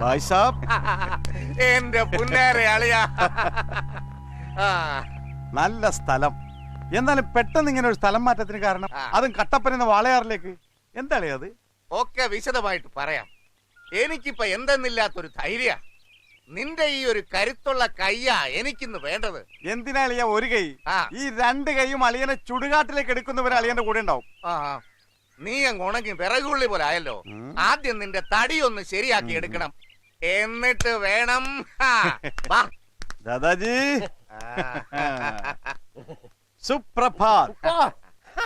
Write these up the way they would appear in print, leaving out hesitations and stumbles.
ഭായ് സാബ് എന്റെ പുന്നേരെ അളിയാ. നല്ല സ്ഥലം. എന്നാലും പെട്ടെന്ന് ഇങ്ങനെ ഒരു സ്ഥലം മാറ്റത്തിന് കാരണം അതും കട്ടപ്പന വാളയാറിലേക്ക് എന്താ അത്? ഒക്കെ വിശദമായിട്ട് പറയാം. എനിക്കിപ്പോ എന്തെന്നില്ലാത്തൊരു ധൈര്യ. നിന്റെ ഈ ഒരു കരുത്തുള്ള കയ്യാ എനിക്കിന്ന് വേണ്ടത്. എന്തിനാ അളിയ ഒരു കൈ? ഈ രണ്ട് കൈയും അളിയനെ ചുടുകാട്ടിലേക്ക് എടുക്കുന്നവരെ അളിയന്റെ കൂടെ ഉണ്ടാവും. നീ അങ്ങ് ഉണങ്ങി വിറകുള്ളി പോലെ ആയല്ലോ. ആദ്യം നിന്റെ തടി ഒന്ന് ശരിയാക്കി എടുക്കണം, എന്നിട്ട് വേണം. ദാദാജി സുപ്രഭാത്.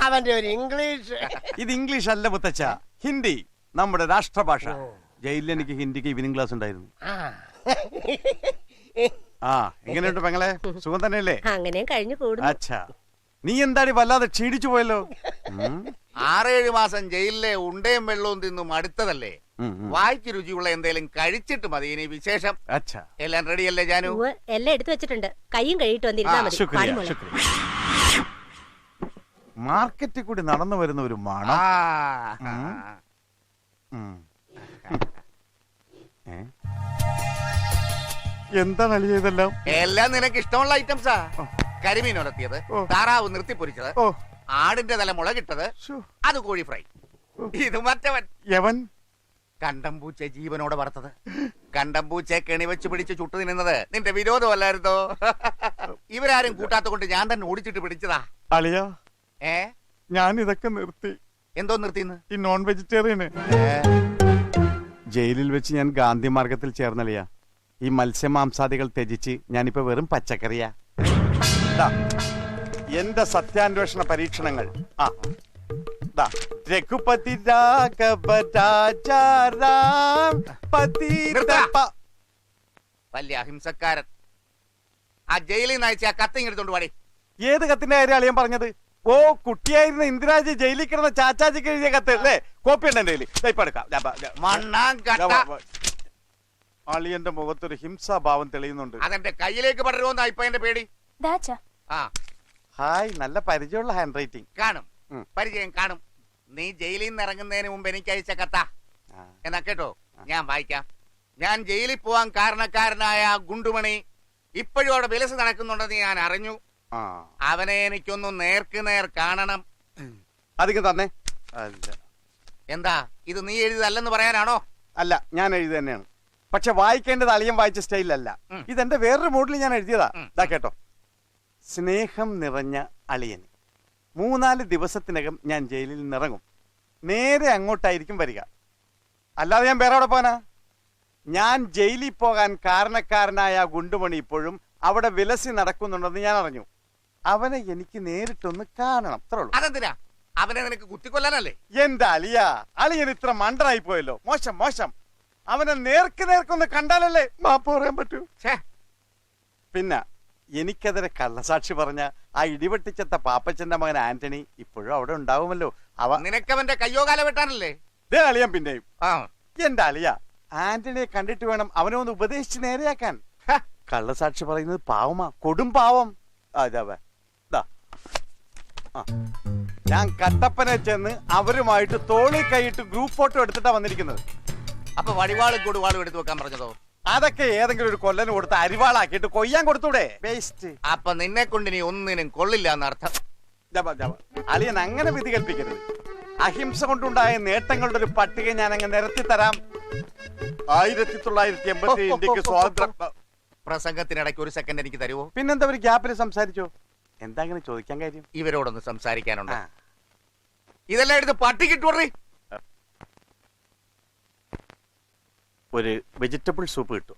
അവന്റെ ഒരു ഇംഗ്ലീഷ്. ഇത് ഇംഗ്ലീഷ് അല്ല മുത്തച്ഛ, ഹിന്ദി, നമ്മുടെ രാഷ്ട്രഭാഷ. ജയിലിൽ എനിക്ക് ഹിന്ദിക്ക് ഈവനിങ് ക്ലാസ് ഉണ്ടായിരുന്നു. എങ്ങനെയുണ്ട് പെങ്ങളെ, സുഖം തന്നെയല്ലേ? അങ്ങനെ കഴിഞ്ഞു കൂടുന്നു. അച്ഛാ, നീ എന്താടി വല്ലാതെ ക്ഷീണിച്ചു പോയല്ലോ. 6-7 മാസം ജയിലിലെ ഉണ്ടയും വെള്ളവും തിന്നും അടുത്തതല്ലേ. വായിക്ക് രുചിയുള്ള എന്തെങ്കിലും കഴിച്ചിട്ട് മതി ഇനി വിശേഷം. അച്ഛാ, എല്ലാം റെഡിയല്ലേ ജാനു? എല്ലാം എടുത്തു വെച്ചിട്ടുണ്ട്, കയ്യും കഴിയിട്ട് വന്നിരുന്നാ മതി. മാർക്കറ്റിൽ കൂടി നടന്നു വരുന്ന ഒരു മണം. എന്താണ് അളിയ ഇതെല്ലാം? എല്ലാം നിനക്ക് ഇഷ്ടമുള്ള ഐറ്റംസാ. കരിമീൻ ഉലത്തിയത്, താറാവ് നിർത്തിപ്പൊരിച്ചത്, ആടിന്റെ തല മുളകിട്ടത്, അത് കോഴി ഫ്രൈ. ഇത് മറ്റവൻ യവൻ കണ്ടംപൂച്ച ജീവനോടെ വറുത്തത്. കണ്ടംപൂച്ചയെ കെണിവെച്ച് പിടിച്ച് ചുട്ടു തിന്നുന്നത് നിന്റെ വിരോധമല്ലായിരുന്നോ? ഇവരാരും കൂട്ടാത്ത കൊണ്ട് ഞാൻ തന്നെ ഓടിച്ചിട്ട് പിടിച്ചതാ. അളിയ ഞാൻ ഇതൊക്കെ നിർത്തി. എന്തോ നിർത്തിന്ന്? ഈ നോൺ വെജിറ്റേറിയന്. ജയിലിൽ വെച്ച് ഞാൻ ഗാന്ധി മാർഗത്തിൽ ചേർന്നളിയ. ഈ മത്സ്യമാംസാദികൾ ത്യജിച്ച് ഞാനിപ്പോ വെറും പച്ചക്കറിയാ. എന്റെ സത്യാന്വേഷണ പരീക്ഷണങ്ങൾ. രഘുപതി വലിയ അഹിംസക്കാരൻ. ആ ജയിലിൽ നിന്ന് അയച്ച ആ കത്ത് എടുത്തോണ്ട് പാടി. ഏത് കത്തിന്റെ കാര്യം അളിയൻ പറഞ്ഞത്? ഓ, കുട്ടിയായിരുന്ന ഇന്ദിരാജി ജയിലിൽ കിടന്ന ചാച്ചാജിക്ക് എഴുതിയ കത്ത് അല്ലേ? കോപ്പി ഉണ്ട് എന്റെ അളിയന്റെ മുഖത്തൊരു ഹിംസാഭാവം തെളിയുന്നുണ്ട്. അതെന്റെ കയ്യിലേക്ക് പടരുമോന്നാ ഇപ്പൊ എന്റെ പേടി. ഹായ്, നല്ല പരിചയമുള്ള ഹാൻഡ് റൈറ്റിംഗ്. കാണും, പരിചയം കാണും. നീ ജയിലിൽ നിന്ന് ഇറങ്ങുന്നതിന് മുമ്പ് എനിക്ക് അയച്ച കത്താ. എന്നാ കേട്ടോ, ഞാൻ വായിക്കാം. ഞാൻ ജയിലിൽ പോവാൻ കാരണക്കാരനായ ഗുണ്ടുമണി ഇപ്പോഴും അവിടെ വിലസ് നടക്കുന്നുണ്ടെന്ന് ഞാൻ അറിഞ്ഞു. അവനെ എനിക്കൊന്ന് നേർക്ക് നേർ കാണണം. അധികം തന്നെ. എന്താ ഇത് നീ എഴുതിയതല്ലെന്ന് പറയാനാണോ? അല്ല, ഞാൻ എഴുതി തന്നെയാണ്. പക്ഷെ വായിക്കേണ്ടത് അളിയൻ വായിച്ച സ്റ്റൈലല്ല. ഇതെന്റെ വേറൊരു മോഡിൽ ഞാൻ എഴുതിയതാ. ഇതാ കേട്ടോ. സ്നേഹം നിറഞ്ഞ അളിയന്, 3-4 ദിവസത്തിനകം ഞാൻ ജയിലിൽ നിന്നിറങ്ങും. നേരെ അങ്ങോട്ടായിരിക്കും വരിക. അല്ലാതെ ഞാൻ വേറെ അവിടെ പോകാനാ? ഞാൻ ജയിലിൽ പോകാൻ കാരണക്കാരനായ ഗുണ്ടുമണി ഇപ്പോഴും അവിടെ വിലസി നടക്കുന്നുണ്ടെന്ന് ഞാൻ അറിഞ്ഞു. അവനെ എനിക്ക് നേരിട്ടൊന്ന് കാണണം. അതെന്തിനാ? അവനെ നിനക്ക് കുത്തിക്കൊല്ലാനല്ലേ? എന്റെ അളിയ, അളിയൻ ഇത്ര മണ്ടനായി പോയല്ലോ. മോശം മോശം. അവനെ നേർക്കൊന്ന് കണ്ടാലല്ലേ മാപ്പ് പറയാൻ പറ്റൂ. പിന്നെ എനിക്കെതിരെ കള്ളസാക്ഷി പറഞ്ഞ ആ ഇടിവെട്ടിച്ചത്ത പാപ്പച്ചന്റെ മകൻ ആന്റണി ഇപ്പോഴും അവിടെ ഉണ്ടാവുമല്ലോ. നിനക്കവന്റെ കയ്യോ കാല വെട്ടാനല്ലേ? അളിയൻ പിന്നെയും. എന്റെ അളിയ, ആന്റണിയെ കണ്ടിട്ട് വേണം അവനെ ഒന്ന് ഉപദേശിച്ച് നേരെയാക്കാൻ. കള്ളസാക്ഷി പറയുന്നത് പാവമാ, കൊടും പാവം. ഞാൻ കട്ടപ്പനെ ചെന്ന് അവരുമായിട്ട് തോളിൽ കൈയിട്ട് ഗ്രൂപ്പ് ഫോട്ടോ എടുത്തിട്ടാ വന്നിരിക്കുന്നത്. അപ്പൊ വടിവാളും കൊടുവാളും എടുത്തു വെക്കാൻ പറഞ്ഞതോ? അതൊക്കെ ഏതെങ്കിലും ഒരു കൊല്ലന് കൊടുത്ത് അരിവാളാക്കിയിട്ട് കൊയ്യാൻ കൊടുത്തൂടെ? വേസ്റ്റ്. അപ്പൊ നിന്നെ കൊണ്ട് നീ ഒന്നിനും കൊള്ളില്ല എന്നർത്ഥം. അളിയൻ അങ്ങനെ വിധി കൽപ്പിക്കരുത്. അഹിംസ കൊണ്ടുണ്ടായ നേട്ടങ്ങളുടെ ഒരു പട്ടിക ഞാൻ അങ്ങ് നിരത്തി തരാം. 1980 ഇന്ത്യക്ക് സ്വാതന്ത്ര്യം. പ്രസംഗത്തിനിടയ്ക്ക് ഒരു സെക്കൻഡ് എനിക്ക് തരുമോ? പിന്നെന്താ ഒരു ഗ്യാപ്പിൽ സംസാരിച്ചോ? എന്താ അങ്ങനെ ചോദിക്കാൻ കാര്യം? ഇവരോടൊന്ന് സംസാരിക്കാനുണ്ട്. ഇതെല്ലാം എടുത്ത് പട്ടിക്കിട്ടു. ഒരു വെജിറ്റബിൾ സൂപ്പ് കിട്ടും.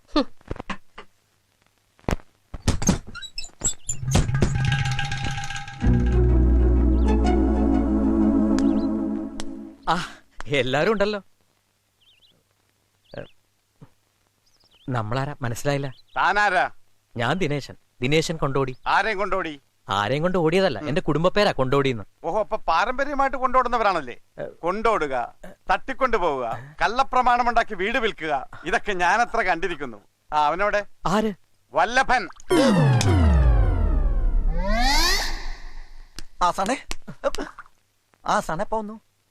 എല്ലാരും ഉണ്ടല്ലോ. നമ്മളാരാ മനസ്സിലായില്ല? താനാരാ? ഞാൻ ദിനേശൻ കൊണ്ടോടി. ആരെയും കൊണ്ടോടി? ആരെയും കൊണ്ട് ഓടിയതല്ല, എന്റെ കുടുംബപ്പേരാ കൊണ്ടോടിന്ന്. ഓഹോ, അപ്പൊ പാരമ്പര്യമായിട്ട് കൊണ്ടോടുന്നവരാണല്ലേ? കൊണ്ടോടുക, തട്ടിക്കൊണ്ടു പോവുക, കള്ളപ്രമാണമുണ്ടാക്കി വീട് വിൽക്കുക, ഇതൊക്കെ ഞാൻ അത്ര കണ്ടിരിക്കുന്നു. അവനോടെ ആര്? വല്ലഭൻ.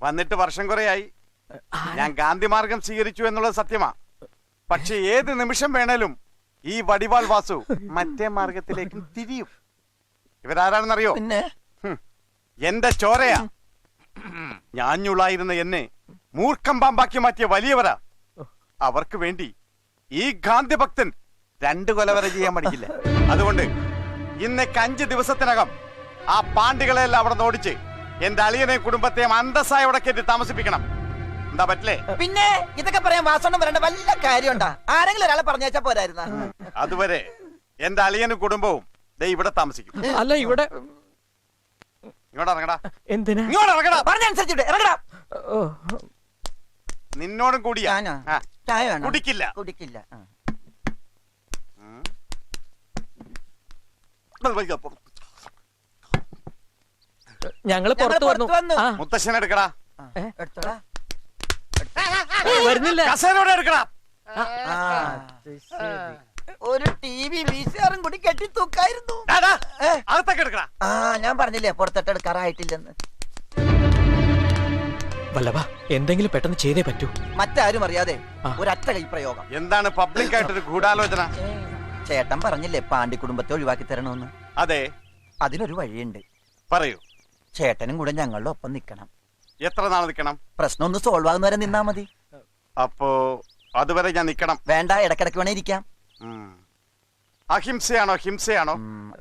വന്നിട്ട് വർഷം കുറയായി. ഞാൻ ഗാന്ധി മാർഗം സ്വീകരിച്ചു എന്നുള്ളത് സത്യമാ. പക്ഷെ ഏത് നിമിഷം വേണേലും ഈ വടിവാൾ വാസു മറ്റേ മാർഗത്തിലേക്കും തിരിയും. ഇവരാരാണെന്നറിയോ? പിന്നെ എന്റെ ചോരയാ. ഞാഞ്ഞുള്ളായിരുന്ന എന്നെ മൂർഖം പാമ്പാക്കി മാറ്റിയ വലിയവരാ. അവർക്ക് വേണ്ടി ഈ ഗാന്ധി ഭക്തൻ 2 കൊല വരെ ചെയ്യാൻ പഠിക്കില്ല. അതുകൊണ്ട് ഇന്നേക്ക് 5 ദിവസത്തിനകം ആ പാണ്ടികളെല്ലാം അവിടെ നിന്ന് ഓടിച്ച് എന്റെ അളിയനെയും കുടുംബത്തെയും അന്തസ്സായ അവിടെ കയറ്റി താമസിപ്പിക്കണം. എന്താ പറ്റില്ലേ? പിന്നെ ഇതൊക്കെ പറയാൻ വാസോണ്ണം വരേണ്ട വല്ല കാര്യമുണ്ടാ? ആരെങ്കിലും ഒരാളെ പറഞ്ഞാ പോരായിരുന്ന? അതുവരെ എന്റെ അളിയനും കുടുംബവും ദേ ഇവിടെ താമസിക്കും. അല്ല ഇവിടെ ഇങ്ങോട്ട് ഇറങ്ങടാ. എന്തിനാ? ഇങ്ങോട്ട് ഇറങ്ങടാ. പറഞ്ഞനുസരിച്ചിട്ട് ഇറങ്ങടാ. ഓ, നിന്നോടും കൂടിയാ. ഞാനോ? ആ, ചായ വേണോ? കുടിക്കില്ല. കുടിക്കില്ല. ഞങ്ങള് പുറത്തു വന്നു. ആ, മുത്തശ്ശനെ എടുക്കടാ. എടുത്തോടാ. വരുന്നില്ല. കസേരയോടെ എടുക്കടാ. ആ, ഒരു ടിവി വീശാറും കൂടി കെട്ടി തൂക്കായിരുന്നു. ഡാ, ഡാ, അകത്തേക്ക് എടുക്കടാ. ആ, ഞാൻ പറഞ്ഞില്ലേ പുറത്തിട്ട് എടുക്കാറായിട്ടില്ലെന്ന്. വല്ലഭ, എന്തെങ്കിലും പെട്ടെന്ന് ചെയ്തേ പറ്റൂ. മറ്റാരും അറിയാതെ ഒരൊറ്റ കൈ പ്രയോഗം. എന്താണ് പബ്ലിക് ആയിട്ടൊരു ഗൂഢാലോചന? ചേട്ടൻ പറഞ്ഞില്ലേ പാണ്ടി കുടുംബത്തെ ഒഴിവാക്കി തരണമെന്ന്? അതെ, അതിനൊരു വഴിയുണ്ട്. പറയൂ. ചേട്ടനും കൂടെ ഞങ്ങളുടെ ഒപ്പം നിക്കണം. എത്ര നാൾ നിൽക്കണം? പ്രശ്നം ഒന്ന് സോൾവ് ആകുന്നവരെ നിന്നാ മതി. അപ്പോ അതുവരെ ഞാൻ നിക്കണം. വേണ്ട, ഇടക്കിടക്ക് വേണേ ഇരിക്കാം. അഹിംസയാണോ ഹിംസയാണോ?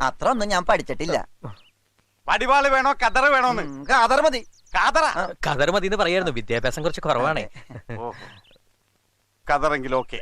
അത്ര ഒന്നും ഞാൻ പഠിച്ചിട്ടില്ല. വടിവാള് വേണോ കതറ് വേണോന്ന്? കാതർ മതി. കാതറ. കതർ മതി എന്ന് പറയായിരുന്നു. വിദ്യാഭ്യാസം കുറച്ച് കുറവാണേ. ഓഹോ, കതറെങ്കിലും ഓക്കെ.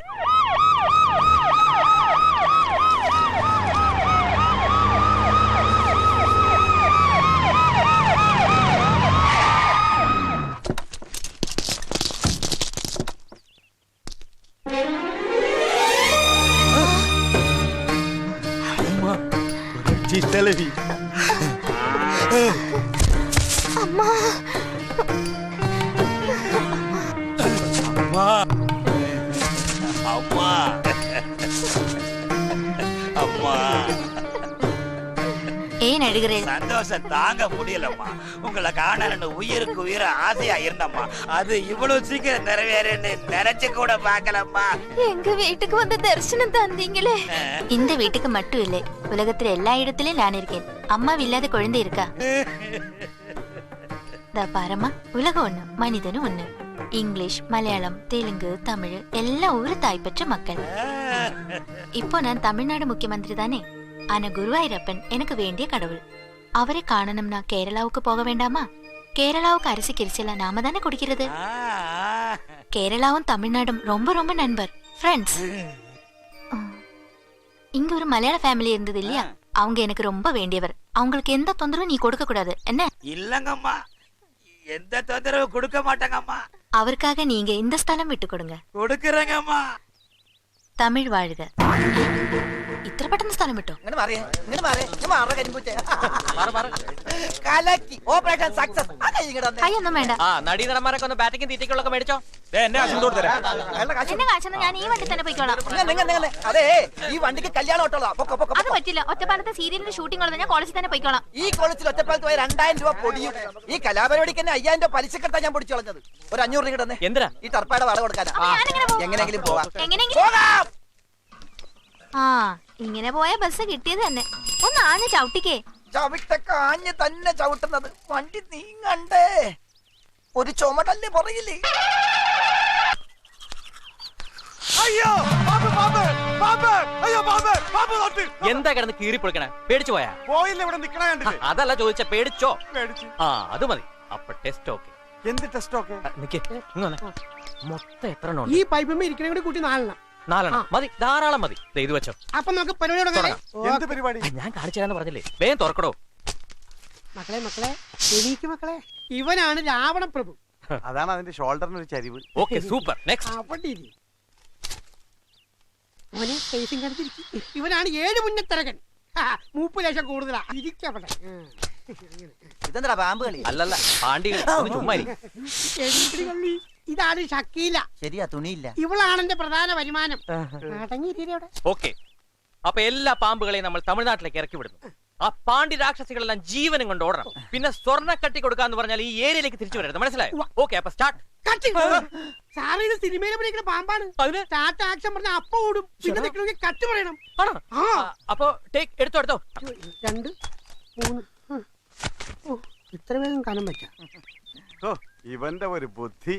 ஏன் அழுகிறேன்? சந்தோஷம் தாங்க முடியலம்மா. உங்களை காணலன்னு உயிருக்கு உயிர ஆசையா இருந்தம்மா. அது இவ்வளவு சீக்கிரம் நிறைவேறன்னு நினைச்சு கூட பாக்கலம்மா. எங்க வீட்டுக்கு வந்து தரிசனம் தந்தீங்களே. இந்த வீட்டுக்கு மட்டும் இல்லை, உலகத்துல எல்லா இடத்திலும் நான் இருக்கேன். அம்மாவு இல்லாத குழந்தை இருக்கா? பாரம்மா, உலகம் ஒண்ணு, மனிதனும் ஒண்ணு. இங்கிலீஷ், மலையாளம், தெலுங்கு, தமிழ் எல்லாம் ஒரு தாய் பெற்ற மக்கள். இப்போ நான் தமிழ்நாடு முக்கியமந்திரி தானே. ஆனா குருவாயூரப்பன் எனக்கு வேண்டிய கடவுள். அவரை காணணும்னா கேரளாவுக்கு போக வேண்டாமா? கேரளாவுக்கு அரிசி கிரிச்செல்லாம் நாம தானே குடிக்கிறது. கேரளாவும் தமிழ்நாடும் ரொம்ப ரொம்ப நண்பர், ஃப்ரெண்ட்ஸ். இங்க ஒரு மலையாள ஃபேமிலி இருந்தது இல்லையா, அவங்க எனக்கு ரொம்ப வேண்டியவர். அவங்களுக்கு எந்த தொந்தரவும் நீ கொடுக்க கூடாது என்ன? இல்லங்கம்மா, எந்த தொந்தரவு கொடுக்க மாட்டாங்கம்மா. அவருக்காக நீங்க இந்த ஸ்தலம் விட்டு கொடுங்க. கொடுக்கறேங்கம்மா. தமிழ் வாழ்க. ഇത്ര പെട്ടെന്ന് സ്ഥലം വിട്ടോ? അയ്യൊന്നും വേണ്ട. നടീനടന്മാരൊക്കെ ഒന്ന് ബാറ്റിംഗ് തീറ്റയ്ക്കുള്ളൊക്കെ മേടിച്ചോ. എന്നെ കാശെന്ന് ഞാൻ ഈ വണ്ടി തന്നെ പോയിക്കോളാം. അതെ, ഈ വണ്ടിക്ക് കല്യാണം അത് പറ്റില്ല. ഒറ്റപ്പാലത്തെ സീരിയലിന്റെ ഷൂട്ടിംഗ് ഉള്ളത് ഞാൻ കോളേജിൽ തന്നെ പോയിക്കോളാം. ഈ കോളേജിൽ ഒറ്റപ്പാലത്ത് പോയ 2000 രൂപ പൊടിയും. ഈ കലാപരിപാടിക്ക് തന്നെ 5000 രൂപ പലിശക്കെടുത്താ ഞാൻ പൊടിച്ചു കളഞ്ഞത്. ഒരു 500 രൂപ തന്നെ. എന്തിനാ? ഈ ടർപ്പായുടെ വാടക കൊടുക്കാനാ. എങ്ങനെയെങ്കിലും പോവാം. എങ്ങനെയെങ്കിലും. ആ, ഇങ്ങനെ പോയ ബസ് കിട്ടിയത് തന്നെ. ഒന്ന് ആഞ്ഞ ചവിട്ടിക്കേ. ചവിട്ടൊക്കെ ആഞ്ഞ് തന്നെ ചവിട്ടുന്നത്. വണ്ടി നീങ്ങണ്ടേ? ഒരു ചുമടല്ലേ പുറകില്. അയ്യോ, പാമ്പ്, പാമ്പ്, പാമ്പ്, അയ്യോ, പാമ്പ്, പാമ്പ് തൊട്ട്. എന്താ കിടന്ന് കീറി പൊളിക്കണേ? പേടിച്ചു പോയാ? പോയില്ല, ഇവിടെ നിക്കണ കണ്ടില്ലേ? അതല്ല ചോദിച്ച, പേടിച്ചോ? പേടിച്ചു. ആ, അത് മതി. അപ്പൊ ടെസ്റ്റ് ഓക്കെ. എന്ത് ടെസ്റ്റ് ഓക്കെ? മൊത്തം എത്ര എണ്ണം ഈ പൈപ്പ് ഇരിക്കണ കൂടി കൂട്ടി 4 4 മതി, ധാരാളം മതി. ഇത് വെച്ചോ. അപ്പൊ നമുക്ക് പരിപാടി തുടങ്ങാം. എന്ത് പരിപാടി? ഞാൻ കാണിച്ചു തരാന്ന് പറഞ്ഞില്ലേ, വേഗം തുറക്കടോ. മക്കളെ എനിക്ക് മക്കളെ, ഇവനാണ് രാവണ പ്രഭു. അതാണ് അതിന്റെ ഷോൾഡറിന് ഒരു ചരിവ്. Okay, super. നെക്സ്റ്റ്. മോനെ ഫേസിംഗ് കണ്ടിരിക്കും. ഇവനാണ് 7 മുന്നത്തിറകൻ. 30 ലക്ഷം കൂടുതലാ. ഇരിക്കവിടെ. ഇതെന്താ പാമ്പ് കളി? അല്ലല്ല, പാണ്ടികൾ. ചുമ്മാ ഇതാണ് ഷക്കീല. ശരിയാ, തുണിയില്ല. ഇവളാണ് എന്റെ പ്രധാന വരുമാനം. ഓക്കെ, അപ്പൊ എല്ലാ പാമ്പുകളെയും നമ്മൾ തമിഴ്നാട്ടിലേക്ക് ഇറക്കി വിടുന്നു. ആ പാണ്ഡ്യ രാക്ഷസികളെല്ലാം ജീവനും കൊണ്ട് ഓടണം. പിന്നെ സ്വർണ്ണ കട്ടി കൊടുക്കാന്ന് പറഞ്ഞാൽ ഈ ഏരിയയിലേക്ക് തിരിച്ചു വരരുത്, മനസ്സിലായോ? ഓക്കെ, അപ്പൊ സ്റ്റാർട്ട്. സാറ് ഇത് സിനിമയിൽ അഭിനയിക്കുന്ന പാമ്പാണ്. അതിന് സ്റ്റാർട്ട് ആക്ഷൻ പറഞ്ഞ അപ്പ ഓടും. പിന്നെ നിൽക്കണമെങ്കിൽ കട്ട് പറയണം. ആണോ? അപ്പൊ ടേക്ക് എടുത്തോ. 2 3 ഓ ഇത്ര വേഗം കാലം വെക്കാം. ഓ ഇവന്റെ ഒരു ബുദ്ധി.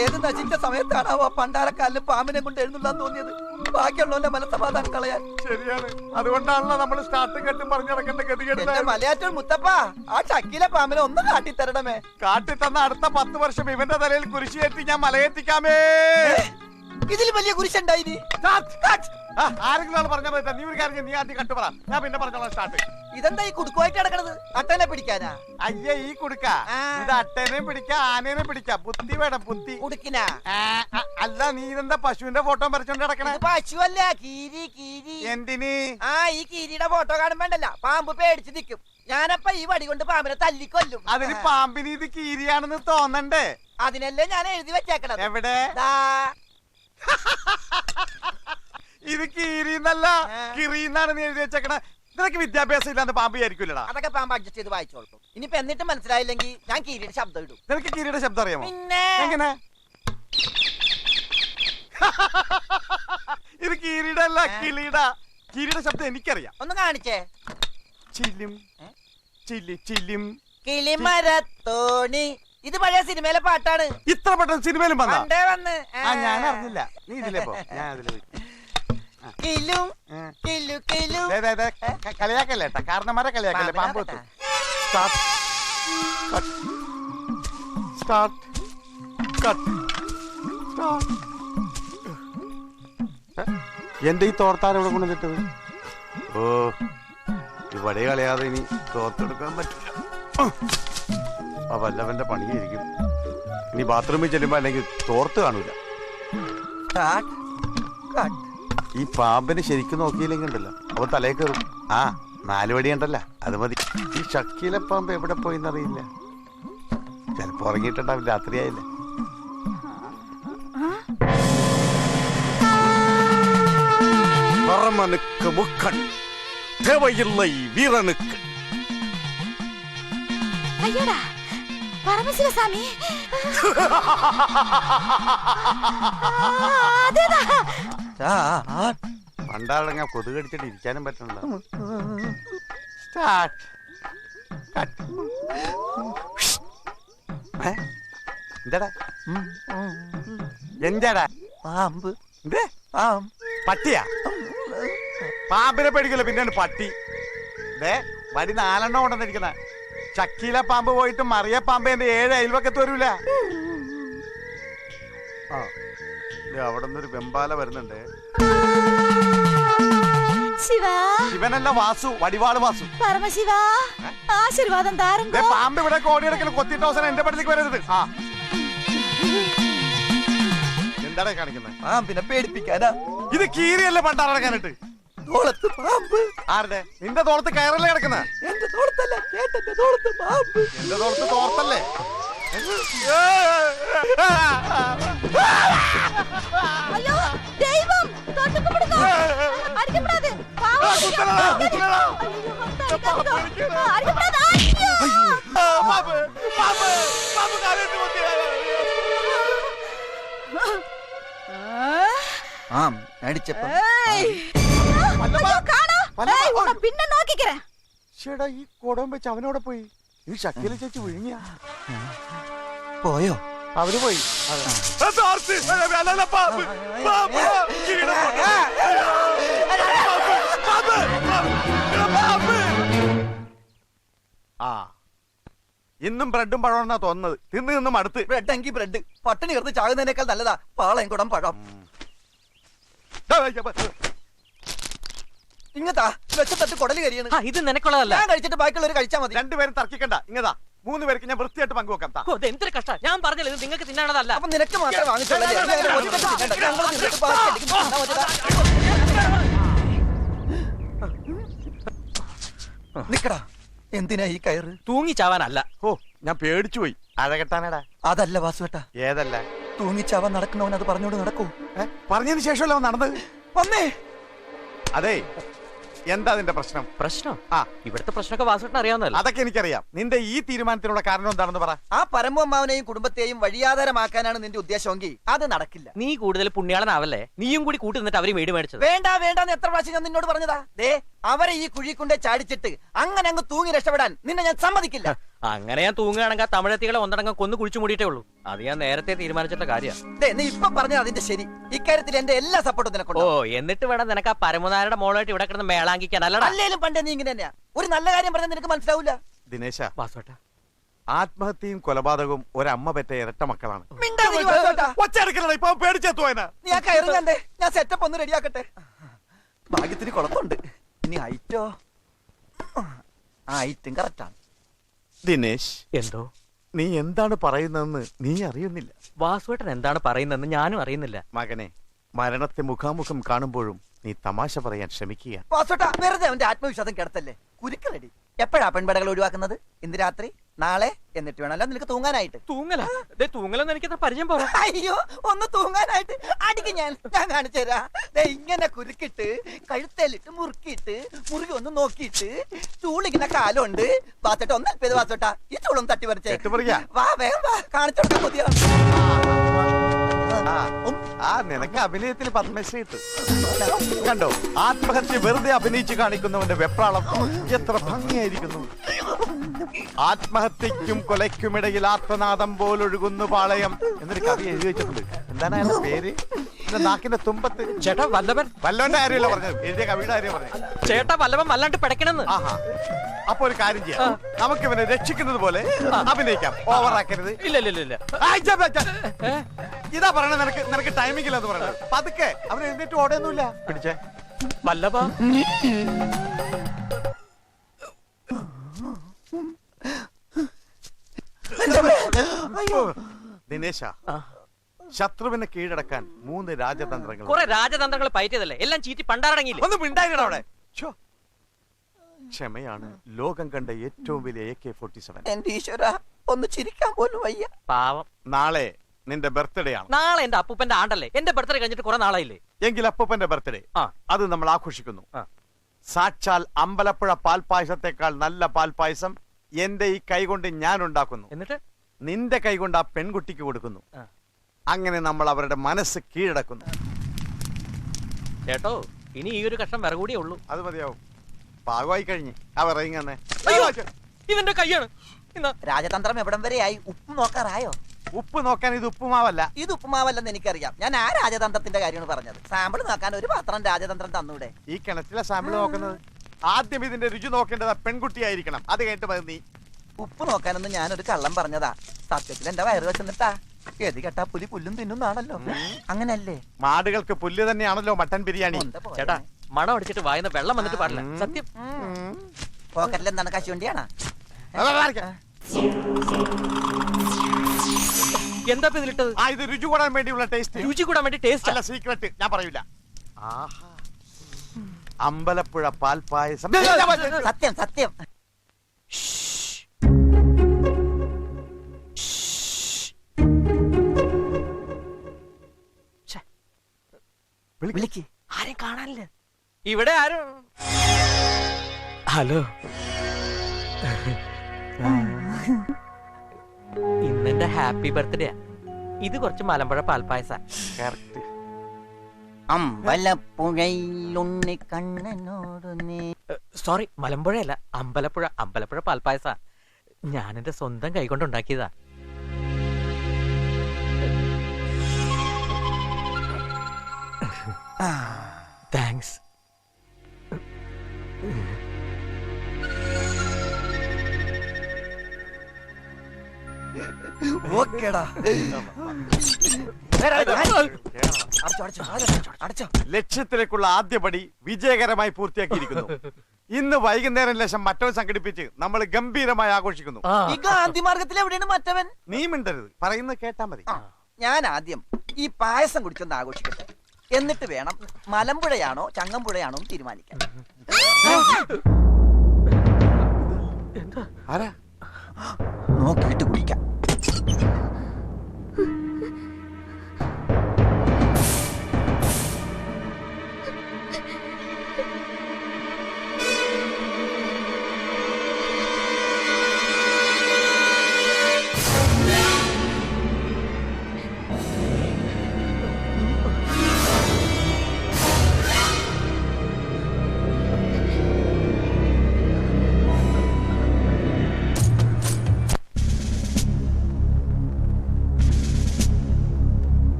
ഏത് നശിച്ച സമയത്താണാവോ പണ്ടാരക്കാലിന് പാമ്പിനെ കൊണ്ട് എഴുന്നള്ളാൻ തോന്നിയത്? ബാക്കിയുള്ളവന്റെ മനസ്സമാധാനം കളയാൻ. ശരിയാണ്, അതുകൊണ്ടാണല്ലോ നമ്മൾ സ്റ്റാർട്ടും കെട്ടും പറഞ്ഞു നടക്കേണ്ട ഗതികേട്. മലയാറ്റൂർ മുത്തപ്പ, ആ ചക്കിലെ പാമ്പിനെ ഒന്ന് കാട്ടിത്തരണമേ. കാട്ടിത്തന്ന അടുത്ത 10 വർഷം ഇവന്റെ തലയിൽ കുരിശിയേറ്റി ഞാൻ മലയെത്തിക്കാമേ. ഇതിൽ വലിയ കുരിശുണ്ടായി. ആരെങ്കിലും ആൾ പറഞ്ഞാൽ പറ്റാ. നീ ഒരു കാര്യം, നീ ആദ്യം കട്ടു പറ, ഞാൻ പിന്നെ പറഞ്ഞോളാം സ്റ്റാർട്ട്. ഇതെന്താ ഈ കുടുക്കുമായിട്ട് കിടക്കണത്? അട്ടനെ പിടിക്കാനാ? അയ്യേ, ഈ കുടുക്ക ഇത് അട്ടേനെയും പിടിക്കാം ആനേനെയും പിടിക്കാം. ബുദ്ധി വേണം, ബുദ്ധി. കുടുക്കിനാ? അല്ല, നീ ഇതെന്താ പശുവിന്റെ ഫോട്ടോ വരച്ചോണ്ട് കിടക്കണേ? പശുവല്ല, കീരി. കീരി എന്തിന്? ഈ കീരിയുടെ ഫോട്ടോ കാണുമ്പോണ്ടല്ല പാമ്പ് പേടിച്ച് നിൽക്കും. ഞാനപ്പ ഈ വടി കൊണ്ട് പാമ്പിനെ തല്ലിക്കൊല്ലും. അതിന് പാമ്പിന് ഇത് കീരിയാണെന്ന് തോന്നണ്ടേ? അതിനല്ലേ ഞാൻ എഴുതി വെച്ചേക്കണത്. എവിടെ? ഇത് കീരിന്നല്ല, കിറിന്നാണ് നീ എഴുതി വെച്ചേക്കണേ. നിനക്ക് വിദ്യാഭ്യാസം ഇല്ലാന്ന് പാമ്പ് ആയിരിക്കില്ലടാ. അതൊക്കെ പാമ്പ് അഡ്ജസ്റ്റ് ചെയ്ത് വായിച്ചോളൂ. ഇനിയിപ്പോ എന്നിട്ട് മനസ്സിലായില്ലെങ്കിൽ ഞാൻ കീരിയുടെ ശബ്ദം ഇടും. നിനക്ക് കീരിയുടെ ശബ്ദം അറിയാമോ? പിന്നെ എങ്ങനെ? ഇത് കീരിയുടെ അല്ല, കിളിയുടെ. കീരിയുടെ ശബ്ദം എനിക്കറിയാം. ഒന്ന് കാണിച്ചേ. ചില്ലും ചില്ലിം. കിളിമരത്തോണി. ഇത് പഴയ സിനിമയിലെ പാട്ടാണ്. ഇത്ര പെട്ടെന്ന് സിനിമയിലും വന്ന് ഞാൻ വന്ന് അറിഞ്ഞില്ല. നീ ഇതിലേ പോ, ഞാൻ അതില് പോയി. കളിയാക്കല്ലേ, കാരണന്മാരെ കളിയാക്കല്ലേ. പാമ്പ് എത്തും. എന്റെ ഈ തോർത്താരം ഇവിടെ കൊണ്ടുവന്നിട്ടത്? ഓ, ഇവിടെ കളയാതെ ഇനി തോർത്തെടുക്കാൻ പറ്റില്ല. ആ വല്ലവന്റെ പണിയായിരിക്കും. ഇനി ബാത്റൂമിൽ ചെല്ലുമ്പോ അല്ലെങ്കിൽ തോർത്ത് കാണൂല. ഈ പാമ്പിന് ശരിക്കും നോക്കിയില്ലെങ്കിൽ ഉണ്ടല്ലോ, അവ തലയിൽ കയറും. 4 വടി ഉണ്ടല്ല, അത് മതി. ഈ ഷക്കീല പാമ്പ് എവിടെ പോയിന്നറിയില്ല. ചിലപ്പോ ഉറങ്ങിയിട്ടുണ്ടാവും, രാത്രിയായില്ലേ. പറമനുക്ക് മുക്കൺ தேவையில்லை வீரனுக்கு. ஐயோடா பரமசிவசாமி, പണ്ടാളങ്ങ കൊതുക് കടിച്ചിട്ട് ഇരിക്കാനും പറ്റണല്ലോ. എന്താടാ എന്താടാ? പാമ്പ്. പട്ടിയാ? പാമ്പിനെ പേടിക്കല്ലോ, പിന്നെയാണ് പട്ടി. വടി 4 എണ്ണം കൊണ്ടുവന്നിരിക്കുന്ന. ചക്കീല പാമ്പ് പോയിട്ട് മറിയ പാമ്പ് എന്റെ 7 അയൽവക്കത്ത് വരൂല. അവിടെ നിന്നൊരു വെമ്പാല വരുന്നുണ്ട്. ശിവനല്ല, വാസു, വടിവാള് വാസു. പരമശിവ ആശീർവാദം താരങ്കോ. പാമ്പ് ഇവിടെ കോടിയെടുക്കൽ കൊത്തിയിട്ട് അവസാനം എന്റെ പടത്തേക്ക് വരരുത്. എന്താടാ കാണിക്കുന്നത്? പാമ്പിനെ പേടിപ്പിക്കാനാ. ഇത് കീരിയല്ലേ പണ്ടാറക്കാനിട്ട്? തോളത്ത് പാമ്പ്. ആരുടെ? നിന്റെ തോളത്ത് കയറല്ലേ കിടക്കുന്ന? എന്റെ തോളത്തല്ല, ചേട്ടന്റെ തോളത്ത് പാമ്പ്. എന്റെ തോളത്ത് തോർത്തല്ലേ? അയ്യോ ദൈവം, തൊട്ടുകൂടുക, അടിക്കപ്പെടാതെ. പിന്നെ നോക്കിക്കേ. ചേടാ, ഈ കുടം വെച്ച് അവനോടെ പോയി. ഈ ശക്കില ചേച്ചി വിഴുങ്ങിയ പോയോ? അവര് പോയി. ഇന്നും ബ്രെഡും പഴമെന്നാ തോന്നുന്നത്. തിന്നും അടുത്ത്. ബ്രെഡ് എങ്കിൽ ബ്രെഡ്. പട്ടിണി കിടന്ന് ചാകുന്നതിനേക്കാൾ നല്ലതാ പാളയം കുടം പഴം. ഇങ്ങത്താ വെച്ചത്തട്ട് കുടല് കരിയാണ്. ഇത് നിനക്കുള്ളതല്ല. ഞാൻ കഴിച്ചിട്ട് ബാക്കിയുള്ളവർ കഴിച്ചാൽ മതി. 2 പേരും തർക്കിക്കണ്ട. ഇങ്ങതാ 3 പേർക്ക് ഞാൻ വൃത്തിയായിട്ട് പങ്കുവെക്കാം. എന്തൊരു കഷ്ടം. ഞാൻ പറഞ്ഞല്ലോ, ഇത് നിങ്ങൾക്ക് തിന്നാണതല്ല. അപ്പൊ നിനക്ക് മാത്രമേ വാങ്ങിച്ചുള്ളൂ. നിക്കടാ, എന്തിനാ ഈ കയറ്? തൂങ്ങിച്ചാവാനല്ല. ഓ ഞാൻ പേടിച്ചു പോയി. അഴകെട്ടാനടാ. അതല്ല വാസുവേട്ടാ, ഏതല്ല? തൂങ്ങിച്ചാവാൻ നടക്കുന്നവൻ അത് പറഞ്ഞോട് നടക്കൂ. പറഞ്ഞതിന് ശേഷമല്ലോ നടന്നത്. വന്നേ. അതെ, എന്താ അതിന്റെ പ്രശ്നം? പ്രശ്നം? ആ, ഇവിടുത്തെ പ്രശ്നമൊക്കെ വാസുവേട്ടൻ അറിയാവുന്നതല്ല. അതൊക്കെ എനിക്കറിയാം. നിന്റെ ഈ തീരുമാനത്തിനുള്ള കാരണം എന്താണെന്ന് പറ. ആ പരമമ്മാവനെയും കുടുംബത്തെയും വഴിയാധാരമാക്കാനാണ് നിന്റെ ഉദ്ദേശമെങ്കിൽ അത് നടക്കില്ല. നീ കൂടുതൽ പുണ്യാളനാവല്ലേ? നീയും കൂടി കൂട്ടി നിന്നിട്ട് അവര് വീട് മേടിച്ചത്. വേണ്ട വേണ്ടെന്ന് എത്ര പ്രാവശ്യം ഞാൻ നിന്നോട് പറഞ്ഞതാ. ദേ, അവരെ ഈ കുഴി കൊണ്ടേ ചാടിച്ചിട്ട് അങ്ങനെ അങ്ങ് തൂങ്ങി രക്ഷപ്പെടാൻ നിന്നെ ഞാൻ സമ്മതിക്കില്ല. അങ്ങനെ ഞാൻ തൂങ്ങുകയാണെങ്കിൽ തമിഴത്തികളെ ഒന്നടങ്കം കൊന്നു കുഴിച്ചു മൂടിയിട്ടേ ഉള്ളൂ. അത് ഞാൻ നേരത്തെ തീരുമാനിച്ചിട്ടുള്ള കാര്യമാണ്. ദേ, നീ ഇപ്പൊ പറഞ്ഞത് അതിന്റെ ശരി. ഇക്കാര്യത്തിൽ എന്റെ എല്ലാ സപ്പോർട്ടും ഓ, നിനക്കുണ്ട്. എന്നിട്ട് വേണം നിനക്ക് ആ പരമനാരുടെ മോളായിട്ട് ഇവിടെ കിടന്ന് മേളാങ്കിക്കാൻ. അല്ലടാ അല്ലേലും പണ്ടേ നീ ഇങ്ങനെ തന്നെയാ. ഒരു നല്ല കാര്യം പറഞ്ഞാൽ നിനക്ക് മനസ്സിലാവൂല. ദിനേശ, വാസുവേട്ട, ആത്മഹത്യയും കൊലപാതകവും ഒരമ്മ പെറ്റ ഇരട്ട മക്കളാണ്. മിണ്ടാതിരി വാസുവേട്ടാ. ഇപ്പൊ പേടിച്ചെത്തുവാനാ. നീ ആ കയറി കണ്ടേ, ഞാൻ സെറ്റപ്പ് ഒന്ന് റെഡിയാക്കട്ടെ. ഭാഗ്യത്തിന് കുളത്തുണ്ട്. ഇനി ഹൈറ്റോ? ഹൈറ്റും കറക്റ്റാണ്. ദിനേശ്, എന്തോ നീ എന്താണ് പറയുന്നതെന്ന് നീ അറിയുന്നില്ല. വാസുവേട്ടൻ എന്താണ് പറയുന്നതെന്ന് ഞാനും അറിയുന്നില്ല. മകനെ, മരണത്തെ മുഖാമുഖം കാണുമ്പോഴും നീ തമാശ പറയാൻ ശ്രമിക്കുക. വാസുവേട്ടാ, വെറുതെ അവന്റെ ആത്മവിശ്വാസം കിടത്തല്ലേ. കുരുക്ക് റെഡി. എപ്പോഴാ പെൺപടകൾ ഒഴിവാക്കുന്നത്? ഇന്ന് രാത്രി, നാളെ, എന്നിട്ട് വേണമല്ലോ നിനക്ക് തൂങ്ങാനായിട്ട്. തൂങ്ങലൊന്നും എനിക്കത്ര പരിചയം പോരാ. അയ്യോ, ഒന്ന് തൂങ്ങാനായിട്ട് അടിക്ക്. ഞാൻ കാണിച്ചു തരാ. ഇങ്ങനെ കുരുക്കിട്ട് കഴുത്തേലിട്ട് മുറുക്കിയിട്ട് മുറുകി ഒന്ന് നോക്കിയിട്ട് ചൂളിങ്ങനെ കാലുണ്ട്. വാച്ചോട്ട ഒന്ന് അല്പത് വാച്ചോട്ടാ, ഈ ചൂളൊന്ന് തട്ടി പറിച്ചേ. വാ വേഗം വാ, കാണിച്ചു കൊടുക്കാൻ കൊതിയാണ്. നിനക്ക് അഭിനയത്തിൽ പത്മശ്രീ കിട്ടും. കണ്ടോ, ആത്മഹത്യ വെറുതെ അഭിനയിച്ച് കാണിക്കുന്നവന്റെ വെപ്രാളം എത്ര ഭംഗിയായിരിക്കുന്നു. ആത്മഹത്യക്കും കൊലയ്ക്കുമിടയിൽ ആത്മനാദം പോലൊഴുകുന്നു പാളയം എന്നൊരു കവി എഴുതി വെച്ചിട്ടുണ്ട്. എന്താണ് അയാളുടെ പേര്? നാക്കിന്റെ തുമ്പത്ത്. ചേട്ടാ വല്ലഭൻ. വല്ലവന്റെ കാര്യമല്ല പറഞ്ഞത്, എഴുതിയ കവിയുടെ കാര്യം പറഞ്ഞത്. ചേട്ടാ വല്ലഭൻ വല്ലാണ്ട് പിടയ്ക്കണെന്ന്. ആഹാ, അപ്പൊ ഒരു കാര്യം ചെയ്യാം, നമുക്ക് ഇവനെ രക്ഷിക്കുന്നത് പോലെ അഭിനയിക്കാം. ഓവറാക്കരുത്. ഇല്ല ഇല്ല ഇല്ല. ഇതാ പറയണത്, നിനക്ക് ടൈമിംഗ് ഇല്ലെന്ന് പറയുന്നത്. പതുക്കെ അവൻ എഴുന്നേറ്റ് ഓടൊന്നുമില്ല. പിടിച്ചേ വല്ലഭ. ദിനേശ, ശത്രുവിനെ കീഴടക്കാൻ 3 രാജതന്ത്രങ്ങൾ. കുറെ രാജതന്ത്രങ്ങൾ പയറ്റിയതല്ലേ, എല്ലാം ചീറ്റി പണ്ടാറടങ്ങിയില്ല. ഒന്ന് മിണ്ടായിരടാ അവിടെ. ക്ഷമയാണ് ലോകം കണ്ട ഏറ്റവും വലിയ AK-47. എന്റെ ഈശ്വരാ, ഒന്ന് ചിരിക്കാൻ പോലും വയ്യ. പാവം. നാളെ നിന്റെ ബർത്ത്ഡേ ആണ്. നാളെ എന്റെ അപ്പൂപ്പന്റെ ആണ്ടല്ലേ. എന്റെ ബർത്ത്ഡേ കഴിഞ്ഞിട്ട് കുറെ നാളായില്ലേ. എങ്കിൽ അപ്പൂപ്പന്റെ ബർത്ത്ഡേ അത് നമ്മൾ ആഘോഷിക്കുന്നു. ആ. സാക്ഷാൽ അമ്പലപ്പുഴ പാൽപായസത്തെക്കാൾ നല്ല പാൽപായസം എന്റെ ഈ കൈകൊണ്ട് ഞാൻ ഉണ്ടാക്കുന്നു. എന്നിട്ട് നിന്റെ കൈകൊണ്ട് ആ പെൺകുട്ടിക്ക് കൊടുക്കുന്നു. അങ്ങനെ നമ്മൾ അവരുടെ മനസ്സ് കീഴടക്കുന്നു. കേട്ടോ, ഇനി ഈ ഒരു കഷ്ണം വിറകൂടിയേ ഉള്ളൂ. അത് മതിയാവും. പാകമായി കഴിഞ്ഞ് അവർ ഇങ്ങനെ. ഇവന്റെ കൈയാണ്. രാജതന്ത്രം എവിടം വരെയായി? ഉപ്പ് നോക്കാറായോ? ഉപ്പ് നോക്കാൻ ഇത് ഉപ്പുമാവല്ല. ഇത് ഉപ്പുമാവല്ലെന്ന് എനിക്കറിയാം. ഞാൻ ആ രാജതന്ത്രത്തിന്റെ കാര്യമാണ് പറഞ്ഞത്. സാമ്പിൾ നോക്കാൻ ഒരു പാത്രം രാജതന്ത്രം തന്നൂടെ? ഈ കിണറ്റിലെ സാമ്പിൾ നോക്കുന്നത് ആദ്യം ഇതിന്റെ രുചി നോക്കേണ്ടത് പെൺകുട്ടിയായിരിക്കണം. അത് കേട്ട് മതി നീ. ഉപ്പ് നോക്കാനൊന്നും ഞാനൊരു കള്ളം പറഞ്ഞതാ. സത്യത്തിൽ എന്റെ വയറ് വെച്ചെന്നിട്ടാ. ഗതി കെട്ടാ പുലി പുല്ലും തിന്നുന്നാണല്ലോ. അങ്ങനല്ലേ? മാടുകൾക്ക് പുല്ല് തന്നെയാണല്ലോ മട്ടൻ ബിരിയാണി. ചേട്ടാ, മണം അടിച്ചിട്ട് വായന വെള്ളം വന്നിട്ട് പാടില്ല. സത്യം. പോക്കറ്റിൽ എന്താണ് കശുവണ്ടിയാണോ? എന്താ ഇതിലിട്ടത്? ഇത് രുചി കൂടാൻ വേണ്ടിയുള്ള ടേസ്റ്റ്. രുചി കൂടാൻ വേണ്ടി ടേസ്റ്റ് അല്ല, സീക്രട്ട് ഞാൻ പറയൂല. അമ്പലപ്പുഴ പാൽപായസം. സത്യം സത്യം. വിളിക്ക്. ആരും കാണാനില്ല ഇവിടെ. ആരും. ഹലോ, ഇന്നെന്റെ ഹാപ്പി ബർത്ത്ഡേ. ഇത് കുറച്ച് മലമ്പുഴ പാൽപ്പായസ. സോറി, മലമ്പുഴയല്ല, അമ്പലപ്പുഴ. അമ്പലപ്പുഴ പാൽപ്പായസ ഞാൻ എന്റെ സ്വന്തം കൈകൊണ്ടുണ്ടാക്കിയതാ. താങ്ക്സ്. ലക്ഷ്യത്തിലേക്കുള്ള ആദ്യപടി വിജയകരമായി പൂർത്തിയാക്കിയിരിക്കുന്നു. ഇന്ന് വൈകുന്നേരം ലക്ഷം മറ്റവൻ സംഘടിപ്പിച്ച് നമ്മൾ ഗംഭീരമായി ആഘോഷിക്കുന്നു. ഈ ഗാന്ധിമാർഗത്തിൽ എവിടെയാണ് മറ്റവൻ? നീ മിണ്ടരുത്, പറയുന്നത് കേട്ടാ മതി. ഞാൻ ആദ്യം ഈ പായസം കുടിച്ചൊന്ന് ആഘോഷിക്കട്ടെ. എന്നിട്ട് വേണം മലമ്പുഴയാണോ ചങ്ങമ്പുഴയാണോ തീരുമാനിക്കാൻ. ആരാ? നോക്കിയിട്ട് കുടിക്കാം.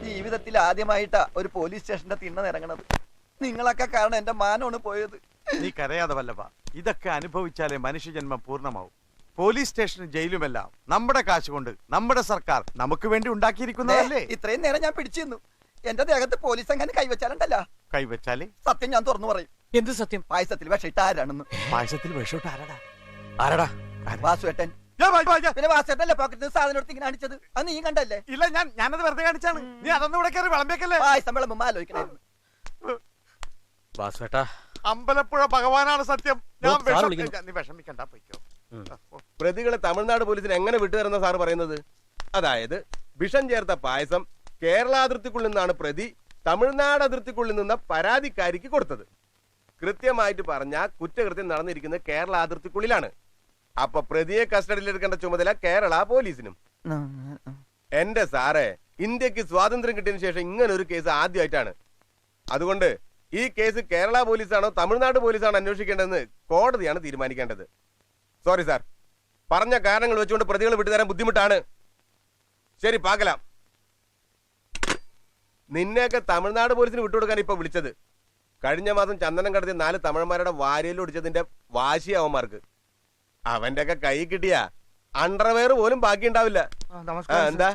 ജീവിതത്തിൽ ആദ്യമായിട്ടാ ഒരു പോലീസ് സ്റ്റേഷന്റെ തിണ്ണ ഇറങ്ങണത്. നിങ്ങളൊക്കെ കാരണം എന്റെ മാനമാണ് പോയത്. നീ കരയാതെ വല്ലഭ, ഇതൊക്കെ അനുഭവിച്ചാലേ മനുഷ്യജന്മം പൂർണ്ണമാവും. പോലീസ് സ്റ്റേഷനും ജയിലുമെല്ലാം നമ്മുടെ കാശ് കൊണ്ട് നമ്മുടെ സർക്കാർ നമുക്ക് വേണ്ടി ഉണ്ടാക്കിയിരിക്കുന്നതല്ലേ? ഇത്രയും നേരം ഞാൻ പിടിച്ചിരുന്നു. എന്റെ ദേഹത്ത് പോലീസ് അങ്ങനെ കൈവച്ചാലുണ്ടല്ലോ. കൈവച്ചാലേ സത്യം ഞാൻ തുറന്നു പറയും. എന്ത് സത്യം? പായസത്തിൽ വിഷമിട്ട് ആരാണെന്ന്. പായസത്തിൽ വിഷോട്ട് ആരടാ? ആരടാ? വാസുവേട്ടൻ. പിന്നെ വാസുവേട്ടല്ലേ പോക്കറ്റിൽ സാധനം എടുത്ത് ഇങ്ങനെ അടിച്ചത്? അത് നീ കണ്ടല്ലേ? ഇല്ല, ഞാനത് വെറുതെ കാണിച്ചാണ്. നീ അതൊന്നും ഇവിടെ കയറി വിളമ്പേക്കല്ലേ? പായസം വിളമ്പുമ്പോ ആലോചിക്കണായിരുന്നു. വാസുവേട്ടാ, അമ്പലപ്പുഴ ഭഗവാനാണ് സത്യം. ഓ, സാറ് വിളിക്കുന്നു. നീ വിഷമിക്കണ്ട, പൊയ്ക്കോ. പ്രതികളെ തമിഴ്നാട് പോലീസിന് എങ്ങനെ വിട്ടുതരുന്ന സാർ പറയുന്നത്? അതായത് വിഷം ചേർത്ത പായസം കേരള അതിർത്തിക്കുള്ളിൽ നിന്നാണ് പ്രതി തമിഴ്നാട് അതിർത്തിക്കുള്ളിൽ നിന്ന പരാതിക്കാരിക്ക് കൊടുത്തത്. കൃത്യമായിട്ട് പറഞ്ഞ കുറ്റകൃത്യം നടന്നിരിക്കുന്നത് കേരള അതിർത്തിക്കുള്ളിലാണ്. അപ്പൊ പ്രതിയെ കസ്റ്റഡിയിൽ എടുക്കേണ്ട ചുമതല കേരള പോലീസിനും. എന്റെ സാറേ, ഇന്ത്യക്ക് സ്വാതന്ത്ര്യം കിട്ടിയതിനു ശേഷം ഇങ്ങനെ ഒരു കേസ് ആദ്യമായിട്ടാണ്. അതുകൊണ്ട് ഈ കേസ് കേരള പോലീസാണോ തമിഴ്നാട് പോലീസാണോ അന്വേഷിക്കേണ്ടതെന്ന് കോടതിയാണ് തീരുമാനിക്കേണ്ടത്. സോറി സാർ, പറഞ്ഞ കാരണങ്ങൾ വെച്ചുകൊണ്ട് പ്രതികളെ വിട്ടുതരാൻ ബുദ്ധിമുട്ടാണ്. ശരി, പാകലാം. നിന്നെയൊക്കെ തമിഴ്നാട് പോലീസിന് വിട്ടുകൊടുക്കാൻ ഇപ്പൊ വിളിച്ചത്. കഴിഞ്ഞ മാസം ചന്ദനം കടത്തിയ 4 തമിഴന്മാരുടെ വാരിയിൽ ഒടിച്ചതിന്റെ വാശി അവന്മാർക്ക്. അവന്റെ ഒക്കെ കൈ കിട്ടിയ അണ്ടർവെയർ പോലും ബാക്കി ഉണ്ടാവില്ല. എന്താ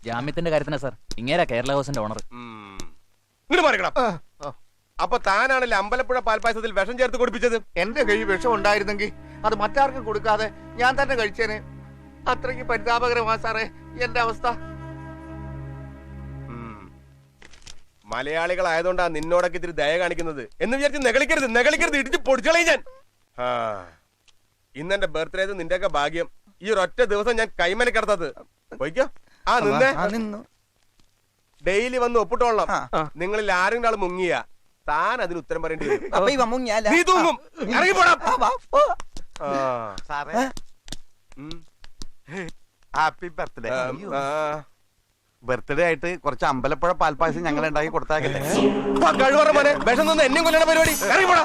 ജാമ്യത്തിന്റെ കാര്യത്തിനാ സാർ, ഇങ്ങേരാ കേരള ഹൗസിന്റെ ഓണർ. ഇങ്ങോട്ട് മാറിക്കണം. അപ്പൊ താനാണല്ലേ അമ്പലപ്പുഴ പാൽപ്പായസത്തിൽ വിഷം ചേർത്ത് കൊടുപ്പിച്ചത്? എന്റെ കൈ വിഷം ഉണ്ടായിരുന്നെങ്കിൽ അത് മറ്റാർക്കും കൊടുക്കാതെ ഞാൻ തന്നെ കഴിച്ചേനെ. അത്രയ്ക്ക് പരിതാപകരമാ സാറേ എന്റെ അവസ്ഥ. മലയാളികളായതുകൊണ്ടാ നിന്നോടൊക്കെ ഇത്തിരി ദയ കാണിക്കുന്നത് എന്ന് വിചാരിച്ച് നെകളിക്കരുത്, ഇടിച്ച് പൊടിച്ചളയും ഞാൻ. ഇന്നെന്റെ ബർത്ത്ഡേ, നിന്റെയൊക്കെ ഭാഗ്യം ഈ ഒരൊറ്റ ദിവസം ഞാൻ കൈമനക്കിടത്തത്. പോയിക്കോ. നിന്നു ഡെയിലി വന്ന് ഒപ്പിട്ടോളണം. നിങ്ങളിൽ ആരെങ്കിലും ആൾ മുങ്ങിയ താൻ അതിന് ഉത്തരം പറയേണ്ടി വരും. നീ തൂങ്ങും. ഇറങ്ങി പോടാ. സാറേ, ഹാപ്പി ബർത്ത്ഡേ. ബർത്ത്ഡേ ആയിട്ട് കുറച്ച് അമ്പലപ്പുഴ പാൽപ്പായസം ഞങ്ങൾ ഉണ്ടാക്കി കൊടുത്താക്കല്ലേ? കഴിവറ മോനെ, വിഷം നിന്ന് എന്നെയും കൊല്ലണ പരിപാടി. ഇറങ്ങി പോടാ.